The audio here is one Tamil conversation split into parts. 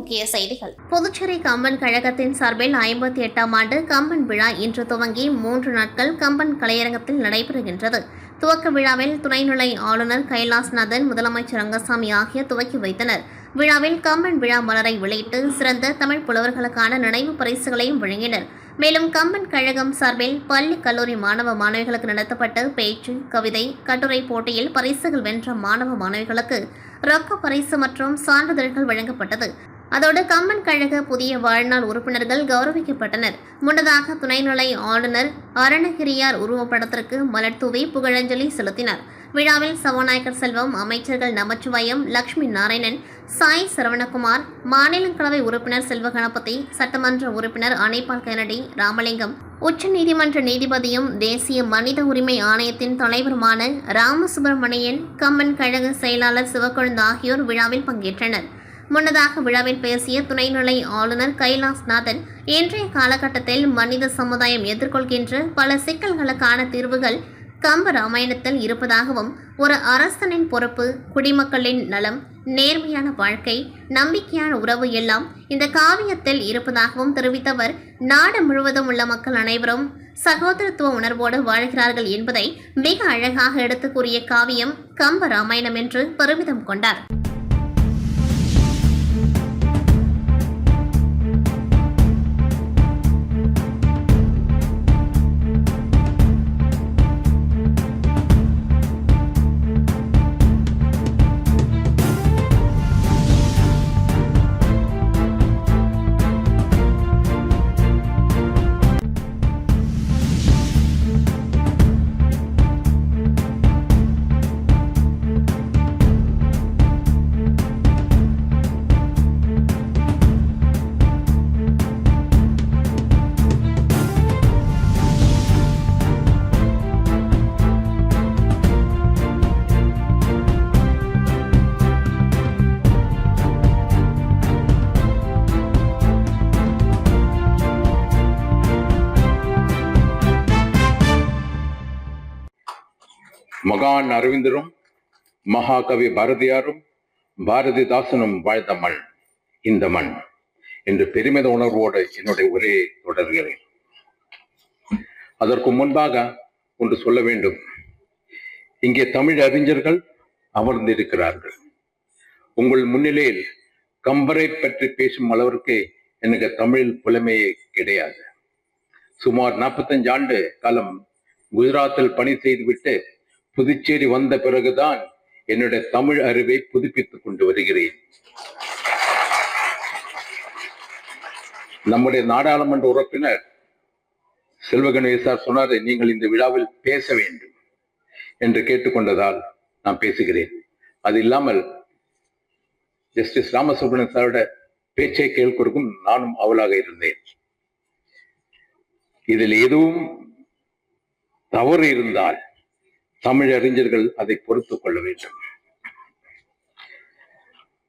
முக்கிய செய்திகள். புதுச்சேரி கம்பன் கழகத்தின் சார்பில் 58ஆம் ஆண்டு கம்பன் விழா இன்று துவங்கி 3 நாட்கள் கம்பன் கலையரங்கத்தில் நடைபெறுகின்றது. துவக்க விழாவில் துணைநிலை ஆளுநர் கைலாஸ்நாதன், முதலமைச்சர் ரங்கசாமி ஆகியோர் துவக்கி வைத்தனர். விழாவில் கம்பன் விழா மலரை வெளியிட்டு சிறந்த தமிழ் புலவர்களுக்கான நினைவு பரிசுகளையும் வழங்கினர். மேலும் கம்பன் கழகம் சார்பில் பள்ளி கல்லூரி மாணவ மாணவிகளுக்கு நடத்தப்பட்ட பேச்சு, கவிதை, கட்டுரை போட்டியில் பரிசுகள் வென்ற மாணவ மாணவிகளுக்கு ரொக்க பரிசு மற்றும் சான்றிதழ்கள் வழங்கப்பட்டது. அதோடு கம்பன் கழக புதிய வாழ்நாள் உறுப்பினர்கள் கௌரவிக்கப்பட்டனர். முன்னதாக துணைநிலை ஆளுநர் அருணகிரியார் உருவப்படத்திற்கு மலர் தூவி புகழஞ்சலி செலுத்தினார். விழாவில் சபாநாயகர் செல்வம், அமைச்சர்கள் நமச்சிவாயம், லட்சுமி நாராயணன், சாய் சரவணகுமார், மாநிலங்களவை உறுப்பினர் செல்வ கணபதி, சட்டமன்ற உறுப்பினர் அனிபால் கென்னடி, ராமலிங்கம், உச்சநீதிமன்ற நீதிபதியும் தேசிய மனித உரிமை ஆணையத்தின் தலைவருமான ராமசுப்பிரமணியன், கம்பன் கழக செயலாளர் சிவக்கொழுந்து ஆகியோர் விழாவில் பங்கேற்றனர். முன்னதாக விழாவில் பேசிய துணைநிலை ஆளுநர் கைலாஸ்நாதன், இன்றைய காலகட்டத்தில் மனித சமுதாயம் எதிர்கொள்கின்ற பல சிக்கல்களுக்கான தீர்வுகள் கம்ப ராமாயணத்தில் இருப்பதாகவும், ஒரு அரசனின் பொறுப்பு, குடிமக்களின் நலம், நேர்மையான வாழ்க்கை, நம்பிக்கையான உறவு எல்லாம் இந்த காவியத்தில் இருப்பதாகவும் தெரிவித்தவர், நாடு முழுவதும் உள்ள மக்கள் அனைவரும் சகோதரத்துவ உணர்வோடு வாழ்கிறார்கள் என்பதை மிக அழகாக எடுத்து கூறிய காவியம் கம்ப ராமாயணம் என்று பெருமிதம் கொண்டார். மகான் அரவிந்தரும் மகாகவி பாரதியாரும் பாரதிதாசனும் வாழ்ந்த மண் இந்த மண் என்று பெருமித உணர்வோடு என்னுடைய உரையை தொடர்கிறேன். அதற்கு முன்பாக ஒன்று சொல்ல வேண்டும். இங்கே தமிழ் அறிஞர்கள் அமர்ந்திருக்கிறார்கள். உங்கள் முன்னிலையில் கம்பரை பற்றி பேசும் அளவிற்கு எனக்கு தமிழில் புலமையே கிடையாது. சுமார் 45 ஆண்டு காலம் குஜராத்தில் பணி செய்துவிட்டு புதுச்சேரி வந்த பிறகுதான் என்னுடைய தமிழ் அறிவை புதுப்பித்துக் கொண்டு வருகிறேன். நம்முடைய நாடாளுமன்ற உறுப்பினர் செல்வகணேசார் சொன்னார், நீங்கள் இந்த விழாவில் பேச வேண்டும் என்று கேட்டுக்கொண்டதால் நான் பேசுகிறேன். அது இல்லாமல் ஜஸ்டிஸ் ராமசுப்ரமணியன் சாரோட பேச்சை கேட்கிறதுக்கும் நானும் அவளாக இருந்தேன். இதில் எதுவும் தவறு இருந்தால் தமிழ் அறிஞர்கள் அதை பொறுத்துக் கொள்ள வேண்டும்.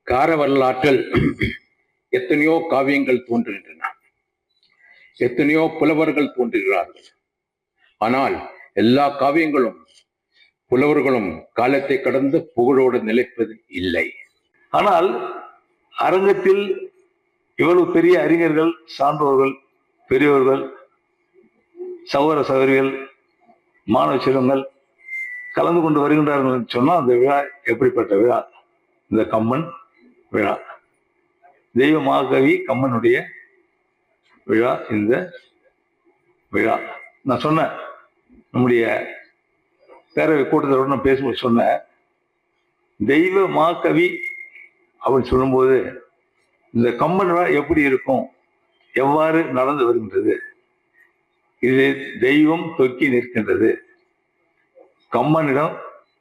கார வரலாற்றில் எத்தனையோ காவியங்கள் தோன்றுகின்றன, எத்தனையோ புலவர்கள் தோன்றுகிறார்கள். ஆனால் எல்லா காவியங்களும் புலவர்களும் காலத்தை கடந்து புகழோடு நிலைப்பது இல்லை. ஆனால் அரங்கத்தில் இவ்வளவு பெரிய அறிஞர்கள், சான்றோர்கள், பெரியவர்கள், சகோதர சகோதரிகள், மாணவ செல்வங்கள் கலந்து கொண்டு வருகின்றார்கள் சொன்னால் அந்த விழா எப்படிப்பட்ட விழா? இந்த கம்பன் விழா, தெய்வ மகாகவி கம்பனுடைய விழா. இந்த விழா நான் சொன்னேன், நம்முடைய பேரவை கூட்டத்தோடு நான் பேசும்போது சொன்னேன், தெய்வ மகாகவி அப்படின்னு சொல்லும்போது இந்த கம்பன் விழா எப்படி இருக்கும், எவ்வாறு நடந்து வருகின்றது? இது தெய்வம் தொக்கி நிற்கின்றது. கம்பனிடம்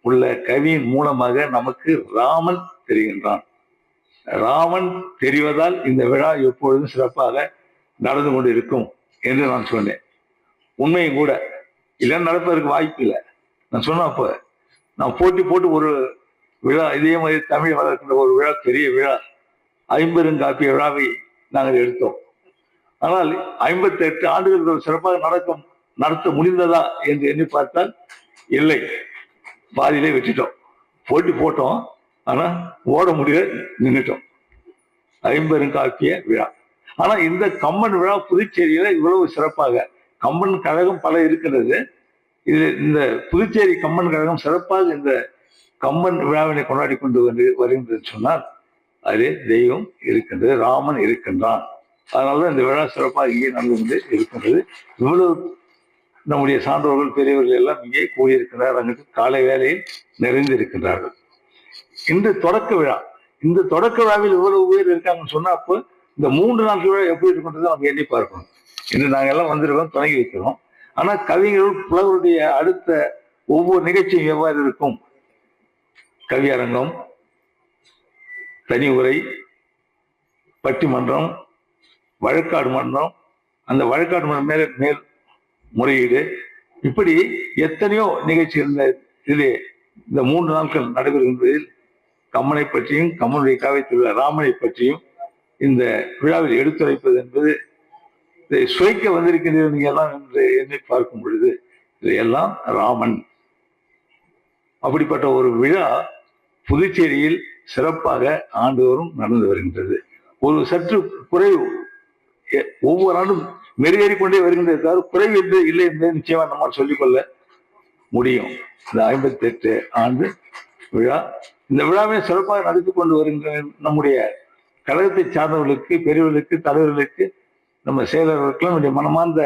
உள்ள கவியின் மூலமாக நமக்கு ராமன் தெரிகின்றான். ராமன் தெரிவதால் இந்த விழா எப்பொழுதும் சிறப்பாக நடந்து கொண்டு இருக்கும் என்று நான் சொன்னேன். உண்மையும் கூட, இல்லைன்னு நடப்பதற்கு வாய்ப்பு இல்லை. நான் சொன்னப்ப நான் போட்டு ஒரு விழா, இதே மாதிரி தமிழ் வளர்க்கின்ற ஒரு விழா, பெரிய விழா, 50 விழாவை நாங்கள் எடுத்தோம். ஆனால் 58 ஆண்டுகள் சிறப்பாக நடத்த முடிந்ததா என்று எண்ணி பார்த்தால் இல்லை, பாதியிலே விட்டுட்டோம். போட்டோம், ஆனா ஓட முடிய நின்றுட்டோம். ஐம்பெருங்காப்பிய விழா. ஆனா இந்த கம்பன் விழா புதுச்சேரியில இவ்வளவு சிறப்பாக, கம்பன் கழகம் பல இருக்கிறது, இது இந்த புதுச்சேரி கம்பன் கழகம் சிறப்பாக இந்த கம்பன் விழாவினை கொண்டாடி கொண்டு வருகின்றது சொன்னால் அது தெய்வம் இருக்கின்றது, ராமன் இருக்கின்றான். அதனாலதான் இந்த விழா சிறப்பாக இங்கே நடந்து கொண்டு இருக்கின்றது. இவ்வளவு நம்முடைய சான்றோர்கள் பெரியவர்கள் எல்லாம் இங்கே கூடியிருக்கிறார். அங்கு காலை வேளையில் நிறைந்து இருக்கின்றார்கள். இந்த தொடக்க விழா, இந்த தொடக்க விழாவில் இவ்வளவு பேர் இருக்காங்கன்னு சொன்னா அப்போ இந்த 3 நாள் விழா எப்படி இருக்குன்றதை நம்ம எண்ணி பார்க்கணும். இன்று நாங்கள் எல்லாம் வந்திருக்கோம், தொடங்கி வைக்கிறோம். ஆனா கவிஞர்கள் புலவருடைய அடுத்த ஒவ்வொரு நிகழ்ச்சியும் எவ்வாறு இருக்கும்? கவியரங்கம், தனி உரை, பட்டிமன்றம், வழக்காடு மன்றம், அந்த வழக்காடு மன்றம் மேல் முறையீடு, இப்படி எத்தனையோ நிகழ்ச்சிகள் இதிலே இந்த 3 நாட்கள் நடைபெறுகின்றதில் கம்மனை பற்றியும் கம்மனுடைய காவியத்தில் உள்ள ராமனை பற்றியும் இந்த விழாவில் எடுத்துரைப்பது என்பது இதை சுவைக்க வந்திருக்கின்றவங்க எல்லாம் என்று எண்ணி பார்க்கும் பொழுது இதையெல்லாம் ராமன். அப்படிப்பட்ட ஒரு விழா புதுச்சேரியில் சிறப்பாக ஆண்டுதோறும் நடந்து வருகின்றது. ஒரு சற்று குறைவு ஒவ்வொரு ஆண்டும் மெருகேறிக்கொண்டே வருகின்றது, தவிர குறைவு என்று இல்லை என்பதை நிச்சயமா நம்மால் சொல்லிக்கொள்ள முடியும். இந்த 58 ஆண்டு விழா, இந்த விழாவை சிறப்பாக நடத்தி கொண்டு வருகின்ற நம்முடைய கழகத்தை சார்ந்தவர்களுக்கு, பெரியவர்களுக்கு, தலைவர்களுக்கு, நம்ம செயலர்களுக்கெல்லாம் என்னுடைய மனமார்ந்த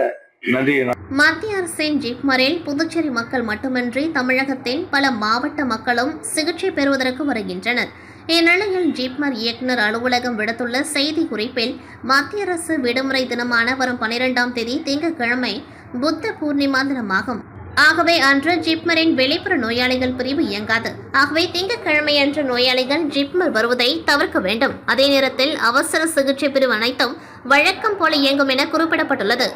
நன்றியை. மத்திய அரசின் ஜிப்மரில் புதுச்சேரி மக்கள் மட்டுமின்றி தமிழகத்தின் பல மாவட்ட மக்களும் சிகிச்சை பெறுவதற்கு வருகின்றனர். இந்நிலையில் ஜிப்மர் இயக்குநர் அலுவலகம் விடுத்துள்ள செய்தி குறிப்பில் மத்திய அரசு விடுமுறை தினமான வரும் 12ஆம் தேதி திங்கட்கிழமை புத்த பூர்ணிமா தினமாகும். ஆகவே அன்று ஜிப்மரின் வெளிப்புற நோயாளிகள் பிரிவு இயங்காது. ஆகவே திங்கட்கிழமை அன்று நோயாளிகள் ஜிப்மர் வருவதை தவிர்க்க வேண்டும். அதே நேரத்தில் அவசர சிகிச்சை பிரிவு அனைத்தும் வழக்கம் போல இயங்கும் என குறிப்பிடப்பட்டுள்ளது.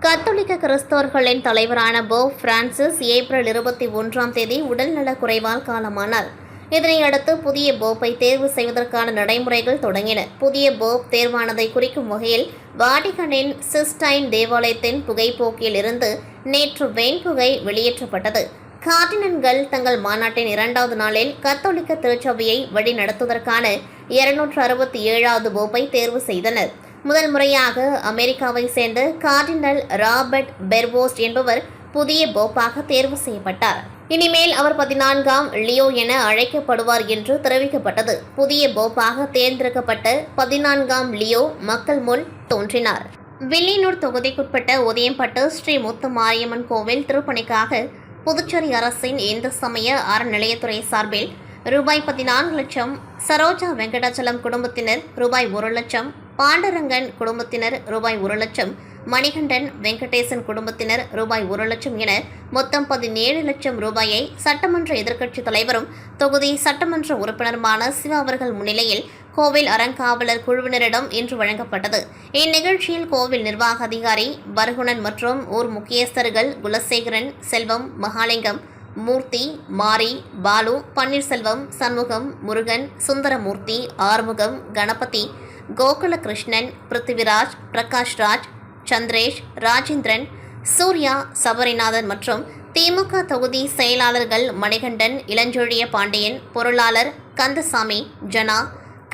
கத்தோலிக்க கிறிஸ்தவர்களின் தலைவரான போப் பிரான்சிஸ் ஏப்ரல் 21ஆம் தேதி உடல்நலக் குறைவால் காலமானார். இதனையடுத்து புதிய போப்பை தேர்வு செய்வதற்கான நடைமுறைகள் தொடங்கின. புதிய போப் தேர்வானதை குறிக்கும் வகையில் வாடிகனின் சிஸ்டைன் தேவாலயத்தின் புகைப்போக்கில் இருந்து நேற்று வெண்புகை வெளியேற்றப்பட்டது. கார்டினன்கள் தங்கள் மாநாட்டின் 2வது நாளில் கத்தோலிக்க திருச்சபையை வழிநடத்துவதற்கான 267வது போப்பை தேர்வு செய்தனர். முதல் முறையாக அமெரிக்காவை சேர்ந்த கார்டினல் ராபர்ட் பெர்வோஸ்ட் என்பவர் புதிய போப்பாக தேர்வு செய்யப்பட்டார். இனிமேல் அவர் 14ஆம் லியோ என அழைக்கப்படுவார் என்று தெரிவிக்கப்பட்டது. புதிய போப்பாக தேர்ந்தெடுக்கப்பட்ட 14ஆம் லியோ மக்கள் முன் தோன்றினார். வில்லியனூர் தொகுதிக்குட்பட்ட உதயம்பட்டு ஸ்ரீ முத்து மாரியம்மன் கோவில் திருப்பணிக்காக புதுச்சேரி அரசின் இந்து சமய அறநிலையத்துறை சார்பில் ரூபாய் 14 லட்சம், சரோஜா வெங்கடாச்சலம் குடும்பத்தினர் ரூபாய் 1 லட்சம், பாண்டரங்கன் குடும்பத்தினர் ரூபாய் 1 லட்சம், மணிகண்டன் வெங்கடேசன் குடும்பத்தினர் ரூபாய் 1 லட்சம் என மொத்தம் 17 லட்சம் ரூபாயை சட்டமன்ற எதிர்க்கட்சித் தலைவரும் தொகுதி சட்டமன்ற உறுப்பினருமான சிவா அவர்கள் முன்னிலையில் கோவில் அறங்காவலர் குழுவினரிடம் இன்று வழங்கப்பட்டது. இந்நிகழ்ச்சியில் கோவில் நிர்வாக அதிகாரி பர்குணன் மற்றும் ஊர் முக்கியஸ்தர்கள் குலசேகரன், செல்வம், மகாலிங்கம், மூர்த்தி, மாரி, பாலு, பன்னீர்செல்வம், சண்முகம், முருகன், சுந்தரமூர்த்தி, ஆறுமுகம், கணபதி, கோகுலகிருஷ்ணன், பிருத்திவிராஜ், பிரகாஷ்ராஜ், சந்திரேஷ், ராஜேந்திரன், சூர்யா, சபரிநாதன் மற்றும் திமுக தொகுதி செயலாளர்கள் மணிகண்டன், இளஞ்சொழிய பாண்டியன், பொருளாளர் கந்தசாமி, ஜனா,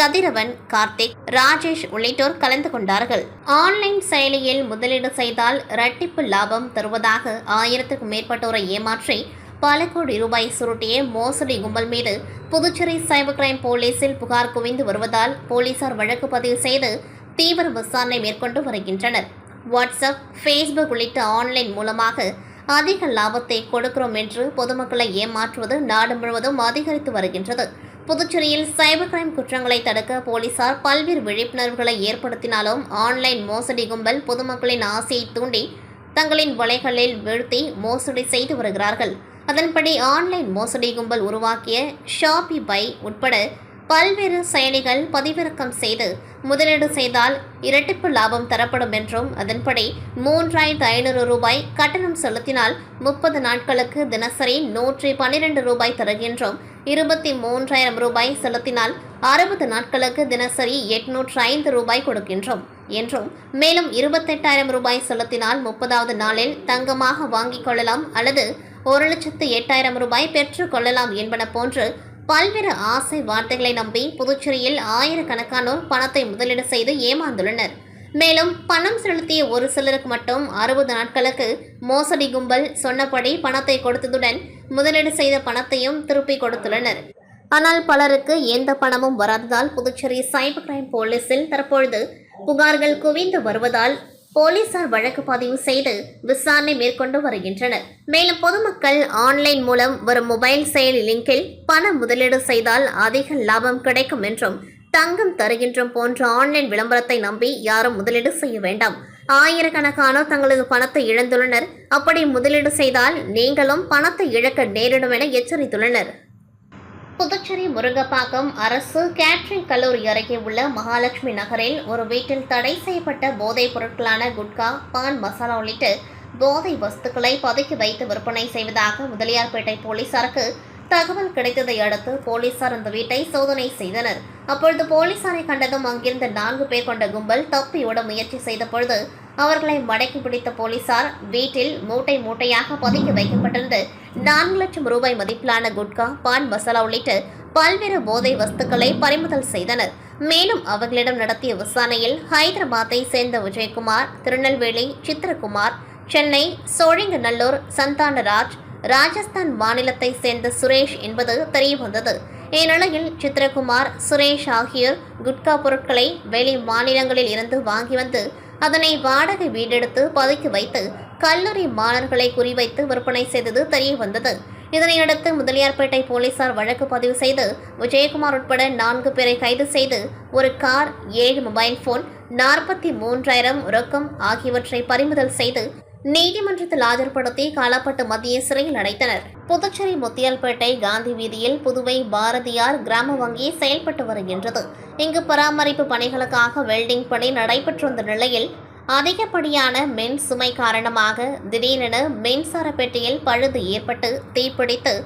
கதிரவன், கார்த்திக், ராஜேஷ் உள்ளிட்டோர் கலந்து கொண்டார்கள். ஆன்லைன் செயலியில் முதலீடு செய்தால் இரட்டிப்பு லாபம் தருவதாக 1000க்கும் மேற்பட்டோரை ஏமாற்றி பல கோடி ரூபாய் சுருட்டிய மோசடி கும்பல் மீது புதுச்சேரி சைபர் கிரைம் போலீசில் புகார் குவிந்து வருவதால் போலீசார் வழக்கு பதிவு செய்து தீவிர விசாரணை மேற்கொண்டு வருகின்றனர். வாட்ஸ்அப், ஃபேஸ்புக் உள்ளிட்ட ஆன்லைன் மூலமாக அதிக லாபத்தை கொடுக்கிறோம் என்று பொதுமக்களை ஏமாற்றுவது நாடு முழுவதும் அதிகரித்து வருகின்றது. புதுச்சேரியில் சைபர் கிரைம் குற்றங்களை தடுக்க போலீசார் பல்வேறு விழிப்புணர்வுகளை ஏற்படுத்தினாலும் ஆன்லைன் மோசடி கும்பல் பொதுமக்களின் ஆசையை தூண்டி தங்களின் வலைகளில் வீழ்த்தி மோசடி செய்து வருகிறார்கள். அதன்படி ஆன்லைன் மோசடி கும்பல் உருவாக்கிய ஷாப்பி பை உட்பட பல்வேறு செயலிகள் பதிவிறக்கம் செய்து முதலீடு செய்தால் இரட்டிப்பு லாபம் தரப்படும் என்றும், அதன்படி 3500 ரூபாய் கட்டணம் செலுத்தினால் 30 நாட்களுக்கு தினசரி 112 ரூபாய் தருகின்றோம், 23,000 ரூபாய் செலுத்தினால் 60 நாட்களுக்கு தினசரி 805 ரூபாய் கொடுக்கின்றோம் என்றும், மேலும் 28,000 ரூபாய் செலுத்தினால் 30வது நாளில் தங்கமாக வாங்கிக் கொள்ளலாம் அல்லது 1,08,000 ரூபாய் பெற்றுக் கொள்ளலாம் என்பன போன்று பல்வேறு ஆசை வார்த்தைகளை நம்பி புதுச்சேரியில் ஆயிரக்கணக்கானோர் பணத்தை முதலீடு செய்து ஏமாந்துள்ளனர். மேலும் பணம் செலுத்திய ஒரு சிலருக்கு மட்டும் 60 நாட்களுக்கு மோசடி கும்பல் சொன்னபடி பணத்தை கொடுத்ததுடன் முதலீடு செய்த பணத்தையும் திருப்பி கொடுத்துள்ளனர். ஆனால் பலருக்கு எந்த பணமும் வராததால் புதுச்சேரி சைபர் கிரைம் போலீசில் தற்பொழுது புகார்கள் குவிந்து வருவதால் போலீசார் வழக்கு பதிவு செய்து விசாரணை மேற்கொண்டு வருகின்றனர். மேலும் பொதுமக்கள் ஆன்லைன் மூலம் வரும் மொபைல் செயலி லிங்கில் பண முதலீடு செய்தால் அதிக லாபம் கிடைக்கும் என்றும் தங்கம் தருகின்றோம் போன்ற ஆன்லைன் விளம்பரத்தை நம்பி யாரும் முதலீடு செய்ய வேண்டாம். ஆயிரக்கணக்கானோர் தங்களது பணத்தை இழந்துள்ளனர். அப்படி முதலீடு செய்தால் நீங்களும் பணத்தை இழக்க நேரிடும் என எச்சரித்துள்ளனர். புதுச்சேரி முருங்கப்பாக்கம் அரசு கேட்டரிங் கல்லூரி அருகே உள்ள மகாலட்சுமி நகரில் ஒரு வீட்டில் தடை செய்யப்பட்ட போதைப் பொருட்களான குட்கா, பான் மசாலா உள்ளிட்ட போதை வஸ்துக்களை பதுக்கி வைத்து விற்பனை செய்வதாக முதலியார்பேட்டை போலீசாருக்கு தகவல் கிடைத்ததை அடுத்து போலீசார் அந்த வீட்டை சோதனை செய்தனர். அப்பொழுது போலீசாரை கண்டதும் அங்கிருந்த 4 பேர் கொண்ட கும்பல் தப்பியோட முயற்சி செய்த பொழுது அவர்களை மடக்கி பிடித்த போலீசார் வீட்டில் மூட்டை மூட்டையாக பதுக்கி வைக்கப்பட்டிருந்த 4 லட்சம் ரூபாய் மதிப்பிலான குட்கா, பான் மசாலா உள்ளிட்ட பல்வேறு போதை வஸ்துக்களை பறிமுதல் செய்தனர். மேலும் அவர்களிடம் நடத்திய விசாரணையில் ஹைதராபாத்தை சேர்ந்த விஜயகுமார், திருநெல்வேலி சித்திரகுமார், சென்னை சோழிங்கநல்லூர் சந்தானராஜ், ராஜஸ்தான் மாநிலத்தை சேர்ந்த சுரேஷ் என்பது தெரியவந்தது. இந்நிலையில் சித்திரகுமார், சுரேஷ் ஆகியோர் குட்கா பொருட்களை வெளி மாநிலங்களில் இருந்து வாங்கி வந்து அதனை வாடகை வீடெடுத்து பதுக்கி வைத்து கல்லூரி மாணவர்களை குறிவைத்து விற்பனை செய்தது தெரியவந்தது. இதனையடுத்து முதலியார்பேட்டை போலீசார் வழக்கு பதிவு செய்து விஜயகுமார் உட்பட 4 பேரை கைது செய்து ஒரு கார், 7 மொபைல் போன், 43,000 ரொக்கம் ஆகியவற்றை பறிமுதல் செய்து நீதிமன்றத்தில் ஆஜர்படுத்தி காலாப்பட்டு மத்திய சிறையில் அடைத்தனர். புதுச்சேரி முத்தியால்பேட்டை காந்தி வீதியில் புதுவை பாரதியார் கிராம வங்கி செயல்பட்டு வருகின்றது. இங்கு பராமரிப்பு பணிகளுக்காக வெல்டிங் பணி நடைபெற்று வந்த நிலையில் அதிகப்படியான மின் சுமை காரணமாக திடீரென மின்சார பெட்டியில் பழுது ஏற்பட்டு தீப்பிடித்து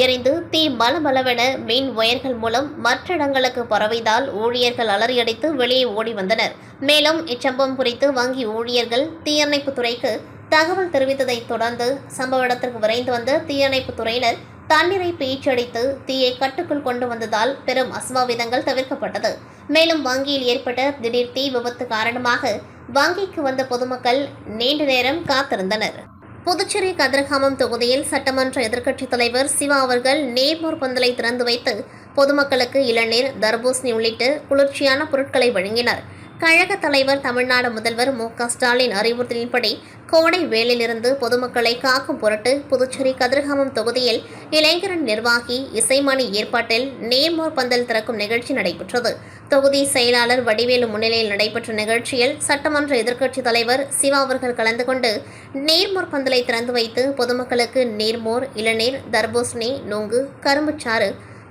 எரிந்து தீ மலமளவென மின் ஒயர்கள் மூலம் மற்ற இடங்களுக்கு பரவியதால் ஊழியர்கள் அலறியடித்து வெளியே ஓடி வந்தனர். மேலும் இச்சம்பவம் குறித்து வங்கி ஊழியர்கள் தீயணைப்புத் துறைக்கு தகவல் தெரிவித்ததை தொடர்ந்து சம்பவ இடத்திற்கு விரைந்து வந்த தீயணைப்புத் துறையினர் தண்ணீரை பீச்சடித்து தீயை கட்டுக்குள் கொண்டு வந்ததால் பெரும் அசம்பாவிதங்கள் தவிர்க்கப்பட்டது. மேலும் வங்கியில் ஏற்பட்ட திடீர் தீ விபத்து காரணமாக வங்கிக்கு வந்த பொதுமக்கள் நீண்ட நேரம் காத்திருந்தனர். புதுச்சேரி கதிர்காமம் தொகுதியில் சட்டமன்ற எதிர்க்கட்சித் தலைவர் சிவா அவர்கள் நேர்மோர் பந்தலை திறந்து வைத்து பொதுமக்களுக்கு இளநீர், தர்பூசணி உள்ளிட்ட குளிர்ச்சியான பொருட்களை வழங்கினார். கழக தலைவர் தமிழ்நாடு முதல்வர் மு.க. ஸ்டாலின் அறிவுறுத்தலின்படி கோடை வேளையிலிருந்து பொதுமக்களை காக்கும் பொருட்டு புதுச்சேரி கதிர்காமம் தொகுதியில் இளைஞரணி நிர்வாகி இசைமணி ஏற்பாட்டில் நேர்மோர் பந்தல் திறக்கும் நிகழ்ச்சி நடைபெற்றது. தொகுதி செயலாளர் வடிவேலு முன்னிலையில் நடைபெற்ற நிகழ்ச்சியில் சட்டமன்ற எதிர்க்கட்சித் தலைவர் சிவா அவர்கள் கலந்து கொண்டு நேர்மோர் பந்தலை திறந்து வைத்து பொதுமக்களுக்கு நீர்மோர், இளநீர், தர்பூசணி, நுங்கு, கரும்புச்சாறு,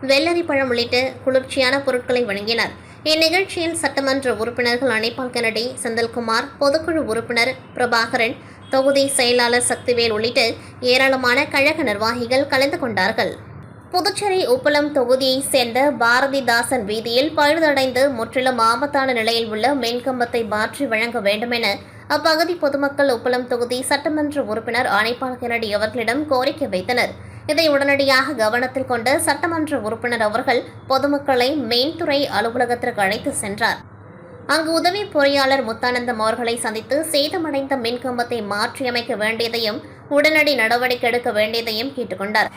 வெள்ளரி பழம் உள்ளிட்ட குளிர்ச்சியான பொருட்களை வழங்கினார். இந்நிகழ்ச்சியில் சட்டமன்ற உறுப்பினர்கள் அனிபால் கென்னடி, செந்தில்குமார், பொதுக்குழு உறுப்பினர் பிரபாகரன், தொகுதி செயலாளர் சக்திவேல் உள்ளிட்ட ஏராளமான கழக நிர்வாகிகள் கலந்து கொண்டார்கள். புதுச்சேரி உப்பளம் தொகுதியைச் சேர்ந்த பாரதிதாசன் வீதியில் பழுதடைந்து முற்றிலும் ஆபத்தான நிலையில் உள்ள மின்கம்பத்தை மாற்றி வழங்க வேண்டும் என அப்பகுதி பொதுமக்கள் உப்பளம் தொகுதி சட்டமன்ற உறுப்பினர் அனிபால் கென்னடி அவர்களிடம் கோரிக்கை வைத்தனர். இதை உடனடியாக கவனத்தில் கொண்ட சட்டமன்ற உறுப்பினர் அவர்கள் பொதுமக்களை மின்துறை அலுவலகத்திற்கு அழைத்து சென்றார். அங்கு உதவி பொறியாளர் முத்தானந்தம் அவர்களை சந்தித்து சேதமடைந்த மின்கம்பத்தை மாற்றியமைக்க வேண்டியதையும் உடனடி நடவடிக்கை எடுக்க வேண்டியதையும் கேட்டுக்கொண்டார்.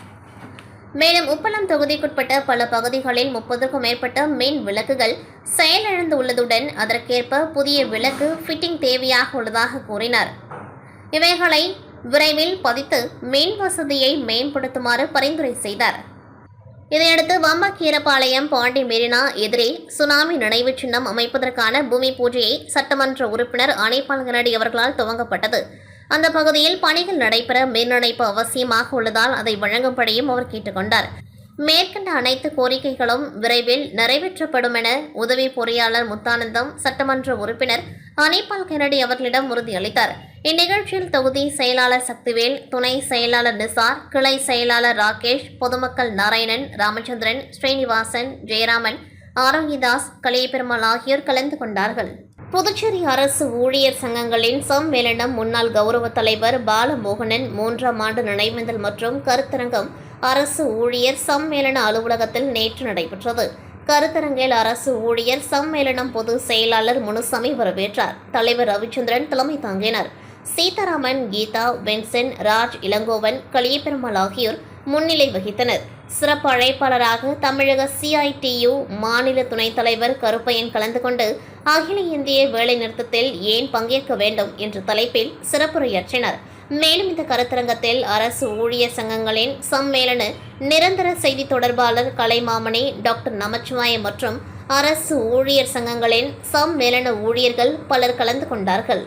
மேலும் உப்பளம் தொகுதிக்குட்பட்ட பல பகுதிகளில் 30க்கும் மேற்பட்ட மின் விளக்குகள் செயலிழந்து உள்ளதுடன் அதற்கேற்ப புதிய விளக்கு ஃபிட்டிங் தேவையாக உள்ளதாக கூறினார். இவைகளை விரைவில் பதித்து மின் வசதியை மேம்படுத்துமாறு பரிந்துரை செய்தார். இதையடுத்து வம்பக்கீரப்பாளையம் பாண்டி மெரினா எதிரே சுனாமி நினைவு சின்னம் அமைப்பதற்கான பூமி பூஜையை சட்டமன்ற உறுப்பினர் அனிபால் கென்னடி அவர்களால் துவங்கப்பட்டது. அந்த பகுதியில் பணிகள் நடைபெற மின் இணைப்பு அவசியமாக உள்ளதால் அதை வழங்கும்படியும் அவர் கேட்டுக்கொண்டார். மேற்கண்ட அனைத்து கோரிக்கைகளும் விரைவில் நிறைவேற்றப்படும் என உதவி பொறியாளர் முத்தானந்தம் சட்டமன்ற உறுப்பினர் அனிபால் கென்னடி அவர்களிடம் உறுதியளித்தார். இந்நிகழ்ச்சியில் தொகுதி செயலாளர் சக்திவேல், துணை செயலாளர் நிசார், கிளை செயலாளர் ராகேஷ், பொதுமக்கள் நாராயணன், ராமச்சந்திரன், ஸ்ரீனிவாசன், ஜெயராமன், ஆரோக்கியதாஸ், கலியபெருமாள் ஆகியோர் கலந்து கொண்டார்கள். புதுச்சேரி அரசு ஊழியர் சங்கங்களின் சம்மேளனம் முன்னாள் கௌரவ தலைவர் பாலமோகனன் 3ஆம் ஆண்டு நினைவேந்தல் மற்றும் கருத்தரங்கம் அரசு ஊழியர் சம்மேளன அலுவலகத்தில் நேற்று நடைபெற்றது. கருத்தரங்கில் அரசு ஊழியர் சம்மேளனம் பொதுச் செயலாளர் முனுசாமி வரவேற்றார். தலைவர் ரவிச்சந்திரன் தலைமை தாங்கினார். சீதாராமன், கீதா, பென்சன், ராஜ், இளங்கோவன், களியபெருமாள் ஆகியோர் முன்னிலை வகித்தனர். சிறப்பு அழைப்பாளராக தமிழக CITU மாநில துணைத் தலைவர் கருப்பையன் கலந்து கொண்டு அகில இந்திய வேலைநிறுத்தத்தில் ஏன் பங்கேற்க வேண்டும் என்ற தலைப்பில் சிறப்புரையாற்றினார். மேலும் இந்த கருத்தரங்கத்தில் அரசு ஊழியர் சங்கங்களின் சம்மேளன நிரந்தர செய்தி தொடர்பாளர் கலைமாமணி, டாக்டர் நமச்சிவாயம் மற்றும் அரசு ஊழியர் சங்கங்களின் சம்மேளன ஊழியர்கள் பலர் கலந்து கொண்டார்கள்.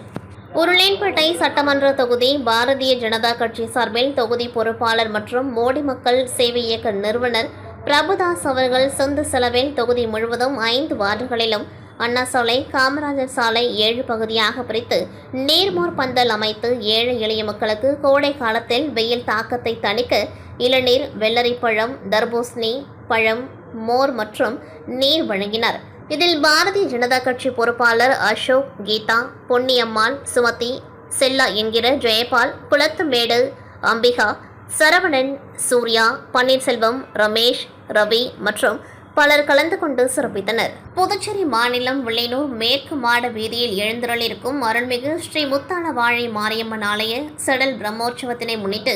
உருளையன்பேட்டை சட்டமன்ற தொகுதி பாரதிய ஜனதா கட்சி சார்பில் தொகுதி பொறுப்பாளர் மற்றும் மோடி மக்கள் சேவை இயக்க நிறுவனர் பிரபுதாஸ் அவர்கள் சொந்த செலவில் தொகுதி முழுவதும் 5 வார்டுகளிலும் அண்ணா சாலை, காமராஜர் சாலை 7 பகுதியாக பிரித்து நீர்மோர் பந்தல் அமைத்து ஏழை எளிய மக்களுக்கு கோடை காலத்தில் வெயில் தாக்கத்தை தணிக்க இளநீர், வெள்ளரிப்பழம், தர்பூசணி பழம், மோர் மற்றும் நீர் வழங்கினார். இதில் பாரதிய ஜனதா கட்சி பொறுப்பாளர் அசோக், கீதா, பொன்னியம்மாள், சுமதி, செல்லா என்கிற ஜெயபால், குளத்துமேடு அம்பிகா, சரவணன், சூர்யா, பன்னீர்செல்வம், ரமேஷ், ரவி மற்றும் பலர் கலந்து கொண்டு சிறப்பித்தனர். புதுச்சேரி மாநிலம் வில்லியனூர் மேற்கு மாட வீதியில் எழுந்தருளிருக்கும் அருள்மிகு ஸ்ரீ முத்தாளவாழை மாரியம்மன் ஆலய செடல் பிரம்மோற்சவத்தினை முன்னிட்டு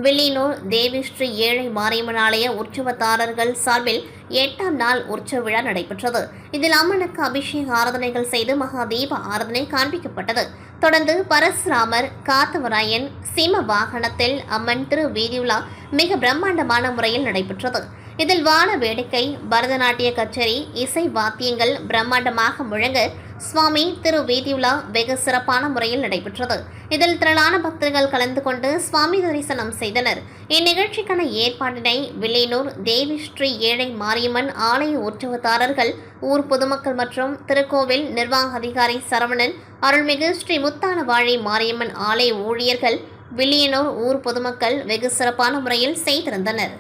வில்லியனூர் தேவி ஸ்ரீ ஏழை மாரியம்மன் ஆலய உற்சவதாரர்கள் சார்பில் 8ஆம் நாள் உற்சவ விழா நடைபெற்றது. இதில் அம்மனுக்கு அபிஷேக ஆராதனைகள் செய்து மகா தீப ஆராதனை காண்பிக்கப்பட்டது. தொடர்ந்து பரசுராமர், காத்தவராயன், சிம்ம வாகனத்தில் அம்மன் திரு வீதியுலா மிக பிரம்மாண்டமான முறையில் நடைபெற்றது. இதில் வான வேடிக்கை, பரதநாட்டிய கச்சேரி, இசை வாத்தியங்கள் பிரம்மாண்டமாக முழங்க சுவாமி திரு வீதியுலா வெகு சிறப்பான முறையில் நடைபெற்றது. இதில் திரளான பக்தர்கள் கலந்து கொண்டு சுவாமி தரிசனம் செய்தனர். இந்நிகழ்ச்சிக்கான ஏற்பாட்டினை வில்லியனூர் தேவி ஸ்ரீ ஏழை மாரியம்மன் ஆலய உற்சவதாரர்கள், ஊர் பொதுமக்கள் மற்றும் திருக்கோவில் நிர்வாக அதிகாரி சரவணன், அருள்மிகு ஸ்ரீ முத்தாளவாழை மாரியம்மன் ஆலய ஊழியர்கள், வில்லியனூர் ஊர் பொதுமக்கள் வெகு சிறப்பான முறையில் செய்திருந்தனர்.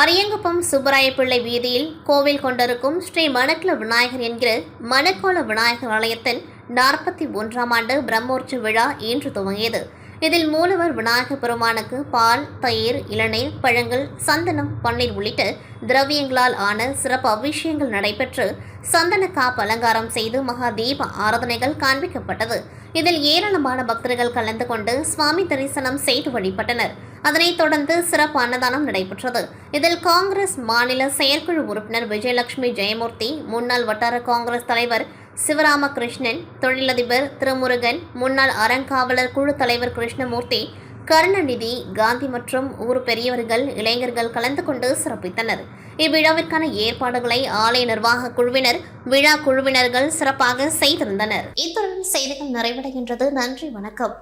அரியங்குப்பம் சுப்பராயப்பிள்ளை வீதியில் கோவில் கொண்டிருக்கும் ஸ்ரீ மணக்குள விநாயகர் என்கிற மணக்கோள விநாயகர் ஆலயத்தின் 41ஆம் ஆண்டு பிரம்மோற்சவ விழா இன்று துவங்கியது. இதில் மூலவர் விநாயகர் பெருமானுக்கு பால், தயிர், இளநீர், பழங்கள், சந்தனம், பன்னீர் உள்ளிட்ட திரவியங்களால் ஆன சிறப்பு அபிஷேகங்கள் நடைபெற்று சந்தன காப்பு அலங்காரம் செய்து மகா தீப ஆராதனைகள் காண்பிக்கப்பட்டது. இதில் ஏராளமான பக்தர்கள் கலந்து கொண்டு சுவாமி தரிசனம் செய்து வழிபட்டனர். அதனைத் தொடர்ந்து சிறப்பு அன்னதானம் நடைபெற்றது. இதில் காங்கிரஸ் மாநில செயற்குழு உறுப்பினர் விஜயலட்சுமி ஜெயமூர்த்தி, முன்னாள் வட்டார காங்கிரஸ் தலைவர் சிவராமகிருஷ்ணன், தொழிலதிபர் திருமுருகன், முன்னாள் அறங்காவலர் குழு தலைவர் கிருஷ்ணமூர்த்தி, கருணாநிதி, காந்தி மற்றும் ஊர் பெரியவர்கள், இளைஞர்கள் கலந்து கொண்டு சிறப்பித்தனர். இவ்விழாவிற்கான ஏற்பாடுகளை ஆலய நிர்வாக குழுவினர், விழா குழுவினர்கள் சிறப்பாக செய்திருந்தனர். இத்துடன் செய்திகள் நிறைவடைகின்றது. நன்றி, வணக்கம்.